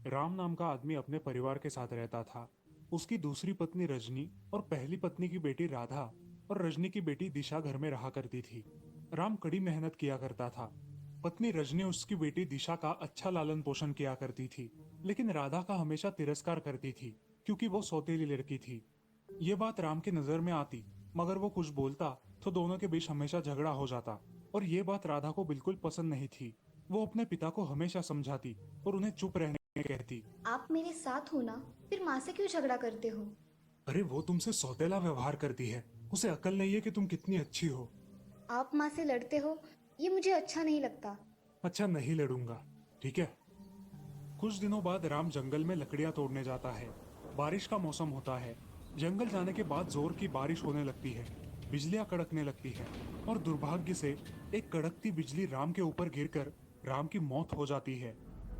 राम नाम का आदमी अपने परिवार के साथ रहता था। उसकी दूसरी पत्नी रजनी और पहली पत्नी की बेटी राधा और रजनी की बेटी दिशा घर में रहा करती थी। राम कड़ी मेहनत किया करता था। पत्नी रजनी उसकी बेटी दिशा का अच्छा लालन पोषण किया करती थी, लेकिन राधा का हमेशा तिरस्कार करती थी क्योंकि वो सौतेली लड़की थी। ये बात राम की नजर में आती, मगर वो कुछ बोलता तो दोनों के बीच हमेशा झगड़ा हो जाता। और ये बात राधा को बिल्कुल पसंद नहीं थी। वो अपने पिता को हमेशा समझाती और उन्हें चुप रहने कहती। आप मेरे साथ हो ना, फिर माँ से क्यों झगड़ा करते हो? अरे वो तुमसे सौतेला व्यवहार करती है, उसे अकल नहीं है कि तुम कितनी अच्छी हो। आप माँ से लड़ते हो, ये मुझे अच्छा नहीं लगता। अच्छा नहीं लड़ूंगा, ठीक है। कुछ दिनों बाद राम जंगल में लकड़ियां तोड़ने जाता है। बारिश का मौसम होता है। जंगल जाने के बाद जोर की बारिश होने लगती है। बिजलियां कड़कने लगती है और दुर्भाग्य से एक कड़कती बिजली राम के ऊपर गिरकर राम की मौत हो जाती है।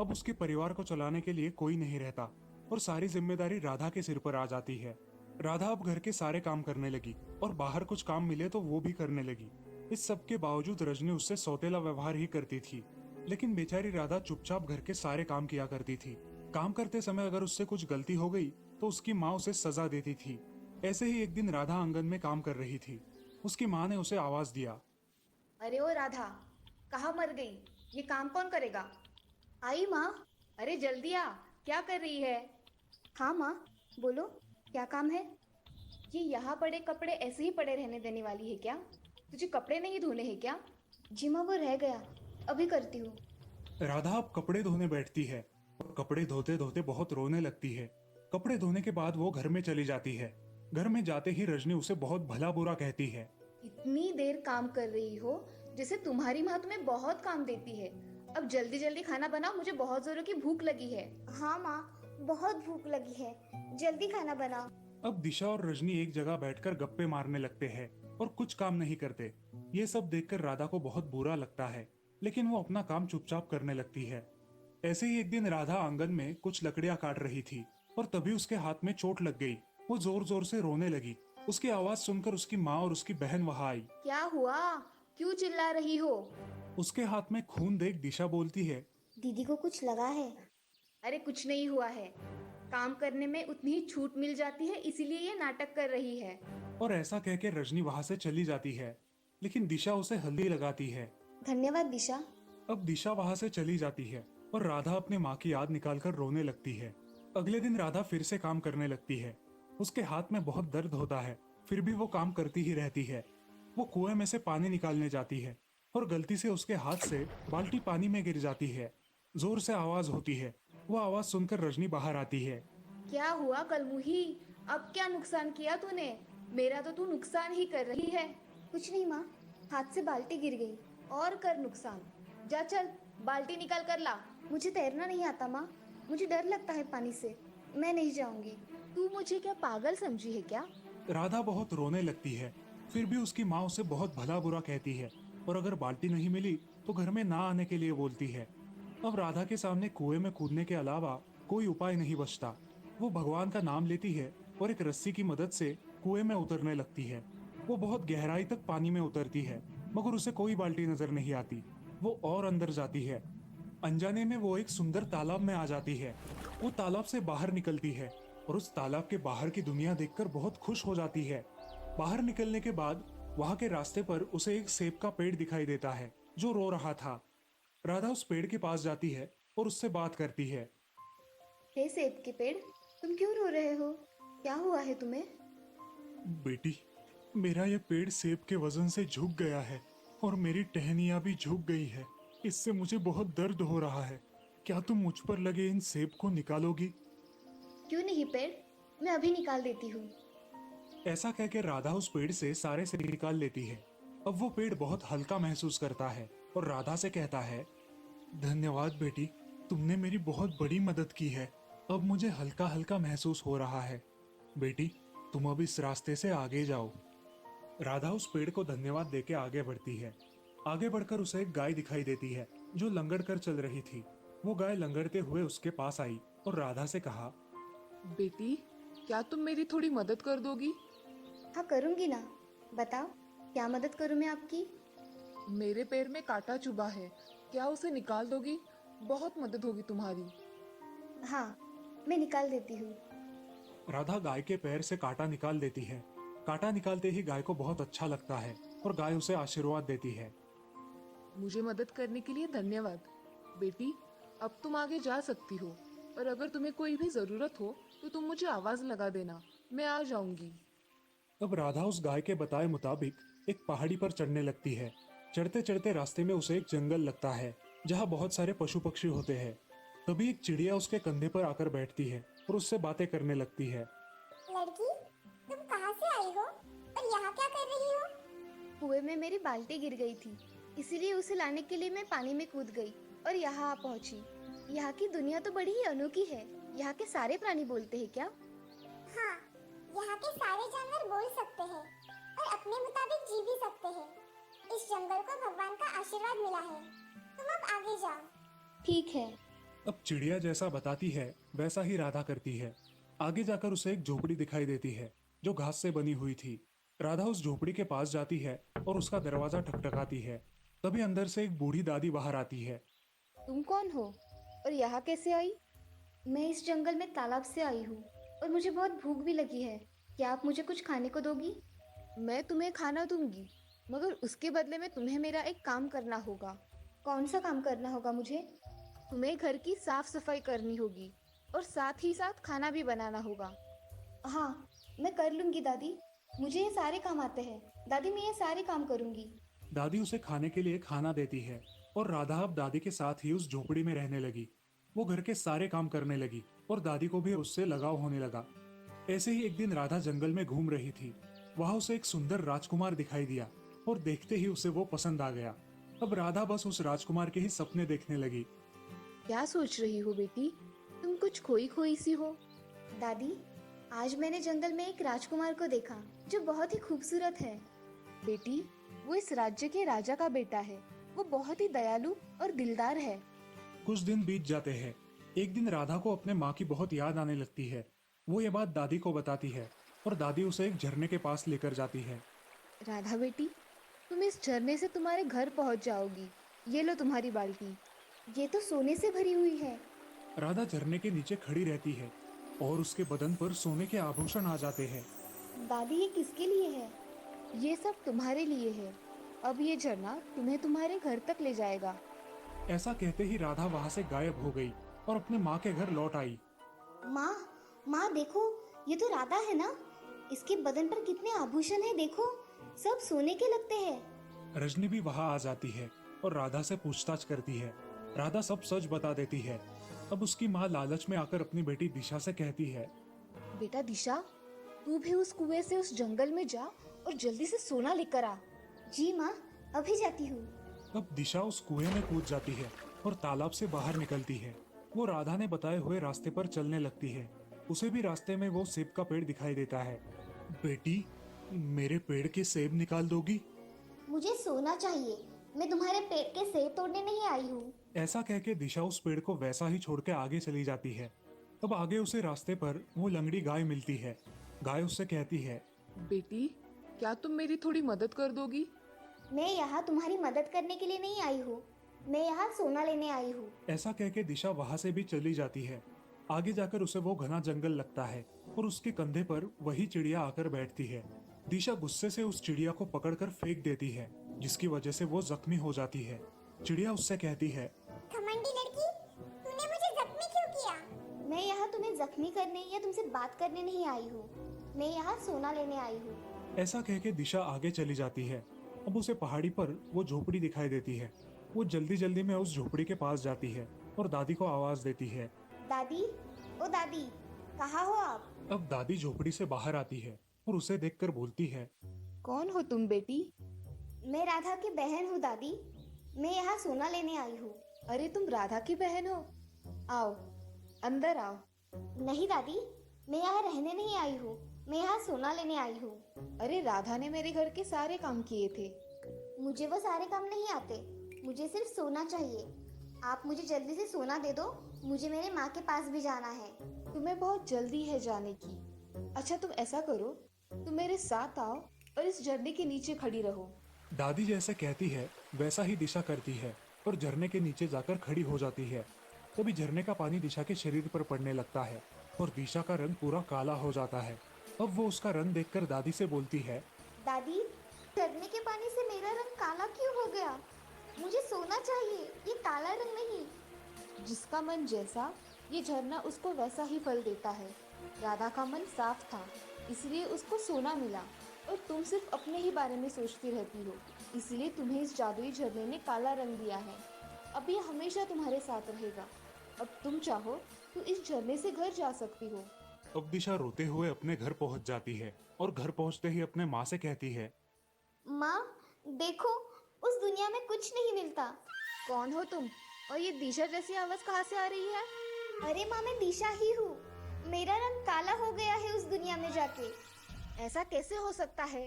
अब उसके परिवार को चलाने के लिए कोई नहीं रहता और सारी जिम्मेदारी राधा के सिर पर आ जाती है। राधा अब घर के सारे काम करने लगी और बाहर कुछ काम मिले तो वो भी करने लगी। इस सब के बावजूद रजनी उससे सौतेला व्यवहार ही करती थी। लेकिन बेचारी राधा चुपचाप घर के सारे काम किया करती थी। काम करते समय अगर उससे कुछ गलती हो गई तो उसकी माँ उसे सजा देती थी। ऐसे ही एक दिन राधा आंगन में काम कर रही थी। उसकी माँ ने उसे आवाज दिया। अरे ओ राधा, कहाँ मर गई? ये काम कौन करेगा? आई माँ। अरे जल्दी आ, क्या कर रही है? हाँ माँ, बोलो, क्या काम है? ये यहाँ पड़े कपड़े ऐसे ही पड़े रहने देने वाली है क्या? तुझे कपड़े नहीं धोने हैं क्या? जी माँ, वो रह गया, अभी करती हूँ। राधा अब कपड़े धोने बैठती है और कपड़े धोते धोते बहुत रोने लगती है। कपड़े धोने के बाद वो घर में चली जाती है। घर में जाते ही रजनी उसे बहुत भला बुरा कहती है। इतनी देर काम कर रही हो, जैसे तुम्हारी माँ तुम्हें बहुत काम देती है। अब जल्दी जल्दी खाना बनाओ, मुझे बहुत जोरों की भूख लगी है। हाँ माँ, बहुत भूख लगी है, जल्दी खाना बनाओ। अब दिशा और रजनी एक जगह बैठकर गप्पे मारने लगते हैं और कुछ काम नहीं करते। ये सब देखकर राधा को बहुत बुरा लगता है, लेकिन वो अपना काम चुपचाप करने लगती है। ऐसे ही एक दिन राधा आंगन में कुछ लकड़ियां काट रही थी और तभी उसके हाथ में चोट लग गई। वो जोर जोर से रोने लगी। उसकी आवाज सुनकर उसकी माँ और उसकी बहन वहां आई। क्या हुआ? क्यों चिल्ला रही हो? उसके हाथ में खून देख दिशा बोलती है। दीदी को कुछ लगा है? अरे कुछ नहीं हुआ है, काम करने में उतनी ही छूट मिल जाती है, इसीलिए ये नाटक कर रही है। और ऐसा कहकर रजनी वहां से चली जाती है, लेकिन दिशा उसे हल्दी लगाती है। धन्यवाद दिशा। अब दिशा वहां से चली जाती है और राधा अपने माँ की याद निकालकर रोने लगती है। अगले दिन राधा फिर से काम करने लगती है। उसके हाथ में बहुत दर्द होता है, फिर भी वो काम करती ही रहती है। वो कुएं में से पानी निकालने जाती है और गलती से उसके हाथ से बाल्टी पानी में गिर जाती है। जोर से आवाज होती है। वो आवाज सुनकर रजनी बाहर आती है। क्या हुआ कलमुही? अब क्या नुकसान किया तूने? मेरा तो तू नुकसान ही कर रही है। कुछ नहीं माँ, हाथ से बाल्टी गिर गई। और कर नुकसान। जा चल, बाल्टी निकाल कर ला। मुझे तैरना नहीं आता माँ, मुझे डर लगता है पानी से, मैं नहीं जाऊंगी। तू मुझे क्या पागल समझी है क्या? राधा बहुत रोने लगती है। फिर भी उसकी माँ उसे बहुत भला बुरा कहती है और अगर बाल्टी नहीं मिली तो घर में ना आने के लिए बोलती है। अब राधा के सामने कुएं में कूदने के अलावा कोई उपाय नहीं बचता। वो भगवान का नाम लेती है और एक रस्सी की मदद से कुएं में उतरने लगती है। वो बहुत गहराई तक पानी में उतरती है, मगर उसे कोई बाल्टी नजर नहीं आती। वो और अंदर जाती है। अनजाने में वो एक सुंदर तालाब में आ जाती है। वो तालाब से बाहर निकलती है और उस तालाब के बाहर की दुनिया देखकर बहुत खुश हो जाती है। बाहर निकलने के बाद वहां के रास्ते पर उसे एक सेब का पेड़ दिखाई देता है जो रो रहा था। राधा उस पेड़ के पास जाती है और उससे बात करती है। हे सेब के पेड़, तुम क्यों रो रहे हो? क्या हुआ है तुम्हें? बेटी, मेरा ये पेड़ सेब के वजन से झुक गया है और मेरी टहनियां भी झुक गई है। इससे मुझे बहुत दर्द हो रहा है। क्या तुम मुझ पर लगे इन सेब को निकालोगी? क्यों नहीं पेड़, मैं अभी निकाल देती हूँ। ऐसा कहकर राधा उस पेड़ से सारे सेब निकाल लेती है। अब वो पेड़ बहुत हल्का महसूस करता है और राधा से कहता है। धन्यवाद बेटी, तुमने मेरी बहुत बड़ी मदद की है। अब मुझे हल्का हल्का महसूस हो रहा है। बेटी, तुम अब इस रास्ते से आगे जाओ। राधा उस पेड़ को धन्यवाद देके आगे बढ़ती है। आगे बढ़कर उसे एक गाय दिखाई देती है जो लंगड़ कर चल रही थी। वो गाय लंगड़ते हुए उसके पास आई और राधा से कहा। बेटी, क्या तुम मेरी थोड़ी मदद कर दोगी? हाँ करूँगी ना, बताओ, क्या मदद करूँ मैं आपकी? मेरे पैर में कांटा चुभा है, क्या उसे निकाल दोगी? बहुत मदद होगी तुम्हारी। हाँ, मैं निकाल देती हूँ। राधा गाय के पैर से कांटा निकाल देती है। कांटा निकालते ही गाय को बहुत अच्छा लगता है और गाय उसे आशीर्वाद देती है। मुझे मदद करने के लिए धन्यवाद। बेटी, अब तुम आगे जा सकती हो, और अगर तुम्हें कोई भी जरूरत हो तो तुम मुझे आवाज लगा देना, मैं आ जाऊंगी। अब राधा उस गाय के बताए मुताबिक एक पहाड़ी पर चढ़ने लगती है। चढ़ते चढ़ते रास्ते में उसे एक जंगल लगता है जहाँ बहुत सारे पशु पक्षी होते हैं। तभी एक चिड़िया उसके कंधे पर आकर बैठती है और उससे बातें करने लगती है। लड़की, तुम कहाँ से आई हो और यहाँ क्या कर रही हो? कुएं में मेरी बाल्टी गिर गई थी, इसीलिए उसे लाने के लिए मैं पानी में कूद गई और यहाँ आ पहुँची। यहाँ की दुनिया तो बड़ी ही अनोखी है। यहाँ के सारे प्राणी बोलते हैं क्या? हाँ, यहाँ के सारे जानवर बोल सकते हैं और अपने मुताबिक जी भी सकते हैं। इस जंगल को भगवान का आशीर्वाद मिला है। तुम अब आगे जाओ। ठीक है। अब चिड़िया जैसा बताती है वैसा ही राधा करती है। आगे जाकर उसे एक झोपड़ी दिखाई देती है जो घास से बनी हुई थी। राधा उस झोपड़ी के पास जाती है और उसका दरवाजा ठकठकाती है। तभी अंदर से एक बूढ़ी दादी बाहर आती है। तुम कौन हो और यहाँ कैसे आई? मैं इस जंगल में तालाब से आई हूँ और मुझे बहुत भूख भी लगी है। क्या आप मुझे कुछ खाने को दोगी? मैं तुम्हें खाना दूंगी, मगर उसके बदले में तुम्हें मेरा एक काम करना होगा। कौन सा काम करना होगा मुझे? तुम्हें घर की साफ सफाई करनी होगी और साथ ही साथ खाना भी बनाना होगा। हाँ, मैं कर लूंगी दादी। मुझे ये सारे काम आते हैं। दादी, मैं ये सारे काम करूंगी। दादी उसे खाने के लिए खाना देती है और राधा अब दादी के साथ ही उस झोपड़ी में रहने लगी। वो घर के सारे काम करने लगी और दादी को भी उससे लगाव होने लगा। ऐसे ही एक दिन राधा जंगल में घूम रही थी। वहां उसे एक सुंदर राजकुमार दिखाई दिया और देखते ही उसे वो पसंद आ गया। अब राधा बस उस राजकुमार के ही सपने देखने लगी। क्या सोच रही हो बेटी? तुम कुछ खोई खोई सी हो। दादी, आज मैंने जंगल में एक राजकुमार को देखा जो बहुत ही खूबसूरत है। बेटी, वो इस राज्य के राजा का बेटा है। वो बहुत ही दयालु और दिलदार है। कुछ दिन बीत जाते हैं। एक दिन राधा को अपने माँ की बहुत याद आने लगती है। वो ये बात दादी को बताती है और दादी उसे एक झरने के पास लेकर जाती है। राधा बेटी, तुम इस झरने से तुम्हारे घर पहुंच जाओगी। ये लो तुम्हारी बाल्टी। ये तो सोने से भरी हुई है। राधा झरने के नीचे खड़ी रहती है और उसके बदन पर सोने के आभूषण आ जाते हैं। दादी, ये किसके लिए है? ये सब तुम्हारे लिए है। अब ये झरना तुम्हें तुम्हारे घर तक ले जाएगा। ऐसा कहते ही राधा वहाँ से गायब हो गई और अपने माँ के घर लौट आई। माँ, माँ देखो, ये तो राधा है ना? इसके बदन पर कितने आभूषण हैं देखो, सब सोने के लगते हैं। रजनी भी वहाँ आ जाती है और राधा से पूछताछ करती है। राधा सब सच बता देती है। अब उसकी माँ लालच में आकर अपनी बेटी दिशा से कहती है, बेटा दिशा, तू भी उस कुएं से उस जंगल में जा और जल्दी से सोना लेकर आ। जी माँ, अभी जाती हूँ। अब दिशा उस कुएं में कूद जाती है और तालाब से बाहर निकलती है। वो राधा ने बताए हुए रास्ते पर चलने लगती है। उसे भी रास्ते में वो सेब का पेड़ दिखाई देता है। बेटी, मेरे पेड़ के सेब निकाल दोगी? मुझे सोना चाहिए। मैं तुम्हारे पेट के सेब तोड़ने नहीं आई हूँ। ऐसा कह के दिशा उस पेड़ को वैसा ही छोड़ के आगे चली जाती है। अब आगे उसे रास्ते पर वो लंगड़ी गाय मिलती है। गाय उससे कहती है, बेटी, क्या तुम मेरी थोड़ी मदद कर दोगी? मैं यहाँ तुम्हारी मदद करने के लिए नहीं आई हूँ। मैं यहाँ सोना लेने आई हूँ। ऐसा कह के दिशा वहां से भी चली जाती है। आगे जाकर उसे वो घना जंगल लगता है और उसके कंधे पर वही चिड़िया आकर बैठती है। दिशा गुस्से से उस चिड़िया को पकड़कर फेंक देती है, जिसकी वजह से वो जख्मी हो जाती है। चिड़िया उससे कहती है, घमंडी लड़की, तूने मुझे जख्मी क्यों किया? मैं यहाँ तुम्हें जख्मी करने या तुमसे बात करने नहीं आई हूँ। मैं यहाँ सोना लेने आई हूँ। ऐसा कह के दिशा आगे चली जाती है। अब उसे पहाड़ी पर वो झोपड़ी दिखाई देती है। वो जल्दी जल्दी में उस झोपड़ी के पास जाती है और दादी को आवाज देती है। दादी, ओ दादी, कहाँ हो आप? अब दादी झोपड़ी से बाहर आती है और उसे देखकर बोलती है, कौन हो तुम बेटी? मैं राधा की बहन हूँ दादी। मैं यहाँ सोना लेने आई हूँ। अरे, तुम राधा की बहन हो? आओ, अंदर आओ। नहीं दादी, मैं यहाँ रहने नहीं आई हूँ। मैं यहाँ सोना लेने आई हूँ। अरे, राधा ने मेरे घर के सारे काम किए थे। मुझे वो सारे काम नहीं आते। मुझे सिर्फ सोना चाहिए। आप मुझे जल्दी से सोना दे दो। मुझे मेरे माँ के पास भी जाना है। तुम्हें बहुत जल्दी है जाने की। अच्छा, तुम ऐसा करो, तुम मेरे साथ आओ और इस झरने के नीचे खड़ी रहो। दादी जैसे कहती है वैसा ही दिशा करती है और झरने के नीचे जाकर खड़ी हो जाती है। तभी झरने का पानी दिशा के शरीर पर पड़ने लगता है और दिशा का रंग पूरा काला हो जाता है। अब वो उसका रंग देखकर दादी से बोलती है, दादी, झरने के पानी से मेरा रंग काला क्यों हो गया? मुझे सोना चाहिए, ये काला रंग नहीं। जिसका मन जैसा, ये झरना उसको वैसा ही फल देता है। राधा का मन साफ था, इसलिए उसको सोना मिला, और तुम सिर्फ अपने ही बारे में सोचती रहती हो, इसलिए तुम्हें इस जादुई झरने ने काला रंग दिया है। अब ये हमेशा तुम्हारे साथ रहेगा। अब तुम चाहो तो इस झरने से घर जा सकती हो। अब दिशा रोते हुए अपने घर पहुंच जाती है और घर पहुंचते ही अपने माँ से कहती है, माँ, देखो, उस दुनिया में कुछ नहीं मिलता। कौन हो तुम? और ये दिशा जैसी आवाज कहाँ से आ रही है? अरे माँ, मैं दिशा ही हूँ। मेरा रंग काला हो गया है उस दुनिया में जाके। ऐसा कैसे हो सकता है?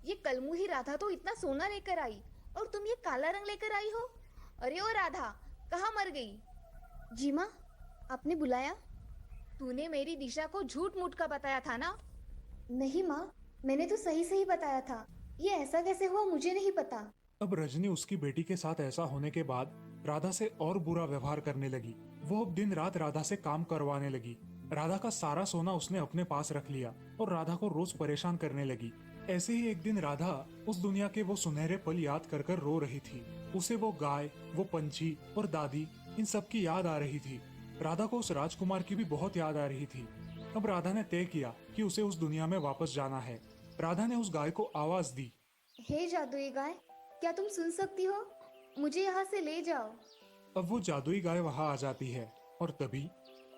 ये कलमू ही राधा तो इतना सोना लेकर आई, और तुम ये काला रंग लेकर आई हो। अरे ओ राधा, कहाँ मर गई? जी माँ, आपने बुलाया? तूने मेरी दिशा को झूठ मूठ का बताया था ना? नहीं माँ, मैंने तो सही सही बताया था। ये ऐसा कैसे हुआ मुझे नहीं पता। अब रजनी उसकी बेटी के साथ ऐसा होने के बाद राधा से और बुरा व्यवहार करने लगी। वो अब दिन रात राधा से काम करवाने लगी। राधा का सारा सोना उसने अपने पास रख लिया और राधा को रोज परेशान करने लगी। ऐसे ही एक दिन राधा उस दुनिया के वो सुनहरे पल याद कर कर रो रही थी। उसे वो गाय, वो पंछी और दादी, इन सब की याद आ रही थी। राधा को उस राजकुमार की भी बहुत याद आ रही थी। अब राधा ने तय किया कि उसे उस दुनिया में वापस जाना है। राधा ने उस गाय को आवाज दी, हे जादुई गाय, क्या तुम सुन सकती हो? मुझे यहाँ से ले जाओ। अब वो जादुई गाय वहाँ आ जाती है और तभी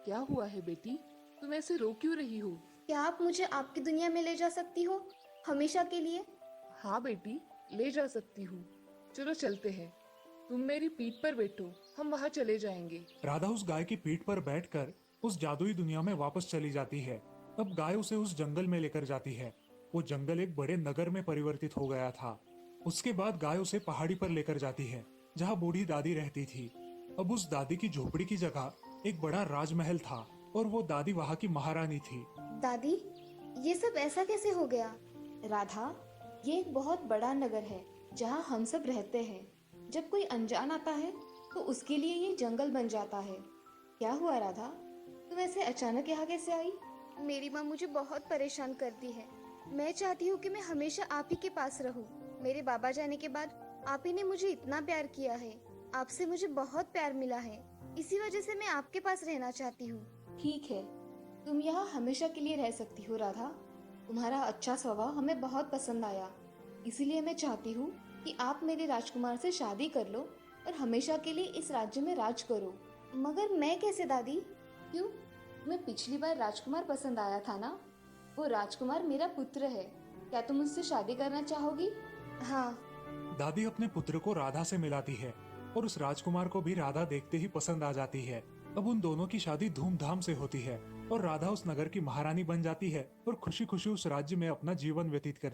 क्या हुआ है बेटी? तुम ऐसे रो क्यों रही हो? क्या आप मुझे आपकी दुनिया में ले जा सकती हो, हमेशा के लिए? हाँ बेटी, ले जा सकती हूँ। चलो चलते हैं। तुम मेरी पीठ पर बैठो, हम वहाँ चले जाएंगे। राधा उस गाय की पीठ पर बैठकर उस जादुई दुनिया में वापस चली जाती है। अब गाय उसे उस जंगल में लेकर जाती है। वो जंगल एक बड़े नगर में परिवर्तित हो गया था। उसके बाद गाय उसे पहाड़ी पर लेकर जाती है जहाँ बूढ़ी दादी रहती थी। अब उस दादी की झोपड़ी की जगह एक बड़ा राजमहल था और वो दादी वहाँ की महारानी थी। दादी, ये सब ऐसा कैसे हो गया? राधा, ये एक बहुत बड़ा नगर है जहाँ हम सब रहते हैं। जब कोई अनजान आता है तो उसके लिए ये जंगल बन जाता है। क्या हुआ राधा, तुम ऐसे अचानक यहाँ कैसे आई? मेरी माँ मुझे बहुत परेशान करती है। मैं चाहती हूँ कि मैं हमेशा आप ही के पास रहूँ। मेरे बाबा जाने के बाद आप ही ने मुझे इतना प्यार किया है। आपसे मुझे बहुत प्यार मिला है, इसी वजह से मैं आपके पास रहना चाहती हूँ। ठीक है, तुम यहाँ हमेशा के लिए रह सकती हो राधा। तुम्हारा अच्छा स्वभाव हमें बहुत पसंद आया, इसीलिए मैं चाहती हूँ कि आप मेरे राजकुमार से शादी कर लो और हमेशा के लिए इस राज्य में राज करो। मगर मैं कैसे दादी? क्यों? तुम्हें पिछली बार राजकुमार पसंद आया था ना? वो राजकुमार मेरा पुत्र है। क्या तुम उससे शादी करना चाहोगी? हाँ। दादी अपने पुत्र को राधा से मिलाती है और उस राजकुमार को भी राधा देखते ही पसंद आ जाती है। अब उन दोनों की शादी धूमधाम से होती है और राधा उस नगर की महारानी बन जाती है और खुशी खुशी उस राज्य में अपना जीवन व्यतीत करती है।